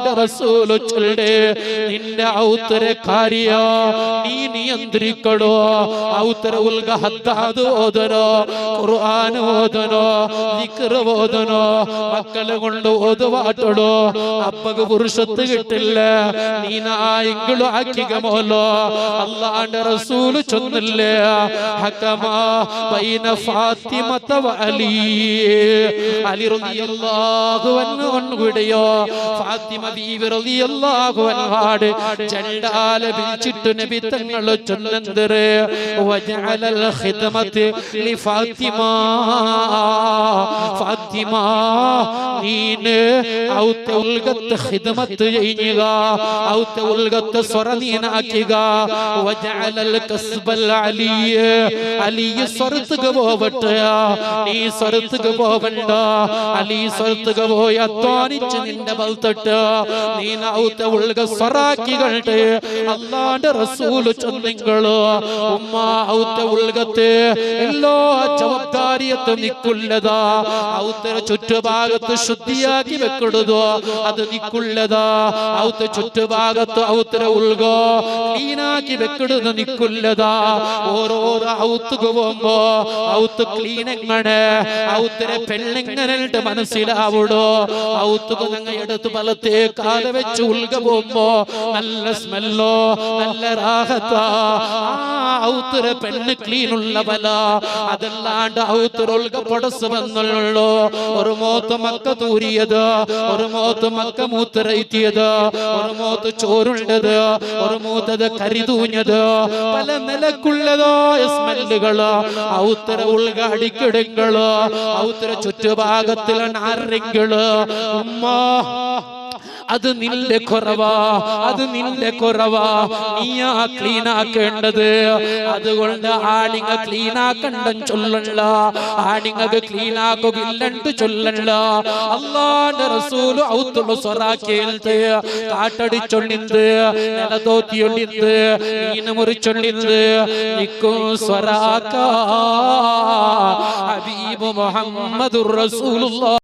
അല്ലാഹുവിന്റെ റസൂൽ ചൊല്ലേ നിന്റെ ഔത്തരക്കാരിയ നീ നിയന്ത്രിക്കടോ ഔത്തര ഉൽഗ ഹദ്ദാദ് ഓതനോ ഖുർആൻ ഓതനോ ദിക്ർ ഓതനോ മക്കളെ കൊണ്ട് ഓതുവാട്ടടോ അപ്പക്ക് പുരുഷത്ത് കിട്ടില്ല നീ നായെങ്കിലും ആക്കിക മോലോ അല്ലാഹുവിന്റെ റസൂൽ ചൊന്നില്ലേ ഹകമാ ബൈന ഫാത്തിമത വ അലി അലി റളിയല്ലാഹു അൻഹു വിടയോ ഫാത്തിമ ബീവി റളിയല്ലാഹു അൻഹാട് ജണ്ടാല വിളിച്ചിട്ട് നബി തങ്ങൾ ചൊന്നന്തരെ വജഅലൽ ഖിദ്മത ലി ഫാത്തിമ ഫാത്തിമ നീനെ ഔത ഉൽഗത്ത് ഖിദ്മത്ത് ചെയ്യുക ഔത ഉൽഗത്ത് സ്വറദീനാക്കുക വജഅലൽ കസ്ബൽ അലി അലി സ്വറത്തുക പോവട്ടെ നീ സ്വറത്തുക പോവണ്ട അലി സ്വറത്തുക പോയി അധ്വാനിച്ച് നിന്റെ ബൽത്തട്ട് നീ ഔത ഉൽഗ സ്വറാക്കികളുടെ അല്ലാഹുവിന്റെ റസൂൽ ചൊന്നിങ്ങളോ ഉമ്മ ഔത ഉൽഗത്തെ എല്ലാ ജവാബ്ദാരിയത്തും നിക്കുള്ളതാ ഔതര ചുറ്റുഭാഗത്ത് ശുദ്ധിയാക്കി വെക്കരുതോ അത് നിക്കുള്ളതാ ഔത ചുറ്റുഭാഗത്ത് ഔതര ഉൽഗോ ക്ലീനാക്കി വെക്കരുത് നിക്കുള്ളതാ ഓരോരോ ഔത്തുക പോകുമ്പോ ഔത്ത് ക്ലീൻ എങ്ങനെ ഔത്തരെ പെണ്ണെങ്ങനെ മനസ്സിലാവൂടോ ഔത്തുക ഞങ്ങൾ എടുത്ത് പലത്തെ കാല വെച്ച് ഉൽഗ പോകുമ്പോ നല്ല സ്മെല്ലോ നല്ല റാഹത്താ ഔത്തര പെണ്ണ് ക്ലീൻ ഉള്ളവല അതല്ലാണ്ട് ഔത്തര ഉൽഗ പൊടസ് വന്നുള്ളൂ ഒരു മോത്ത് മക്ക തൂരിയത് ഒരു മോത്ത് മക്ക മൂത്രയിത്തിയത് ഒരു മോത്ത് ചോറുണ്ടത് ഒരു മൂത്തത് കരിതൂഞ്ഞത് പല നിലക്കുള്ളതോ സ്മെല്ലുകള് ഔത്തര ഉൽഗ അടിക്കിടങ്ങള് ഔത്തര ചുറ്റുഭാഗത്തിലെ നാരങ്ങള് ഉമ്മ അത് നിന്റെ കുറവാ അത് നിന്റെ കുറവാ നീയാ ക്ലീൻ ആക്കേണ്ടത് അതുകൊണ്ട് ആണിങ്ങ ക്ലീൻ ആക്കണ്ടെന്ന് ചൊല്ലണ്ട ആണിങ്ങക്ക് ക്ലീൻ ആക്കുകയില്ലെന്ന് ചൊല്ലണ്ട അല്ലാഹുവിന്റെ റസൂൽ ഔത്തുള്ള സ്വറാക്കേൽത്തെ കാട്ടടിച്ചൊള്ളിന്ത് നിലതോത്തിയൊള്ളിന്ത് മീൻ മുറിച്ചൊള്ളിന്ത് നിക്കും സ്വറാക്ക ഹബീബ് മുഹമ്മദുർ റസൂലുള്ളാഹ്